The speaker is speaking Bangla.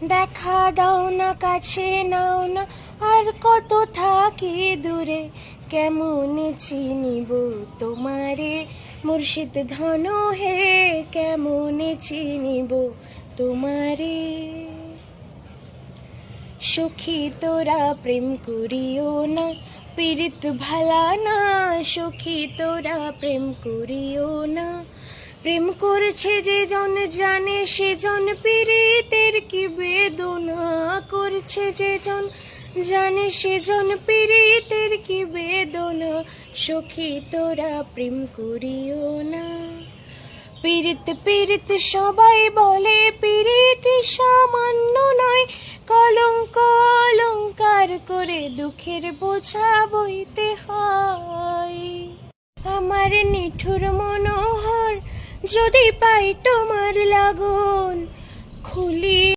দেখা দাও না, কাছে নাও না, আর কত থাকি দূরে, কেমনে চিনিব তোমারে মুর্শিদ ধন হে, কেমনে চিনিব তোমারে। সখী তোরা প্রেম করিও না, পীড়িত ভালা না, সখী তোরা প্রেম করিও না। প্রেম করছে যে জন জানে, সে জন পীড়িতের কি বেদনা করছে, যে জন জানে সে জন পীড়িতের কি বেদনা। সখী তোরা প্রেম করিও না। পীড়িত পীড়িত সবাই বলে, পীড়িতি সামান্য নয়, কলঙ্ক অলঙ্কার করে দুঃখের বোঝা বইতে হয়। আমার নিঠুর মনোহর, যদি পাই তোমার লাগন, খুলি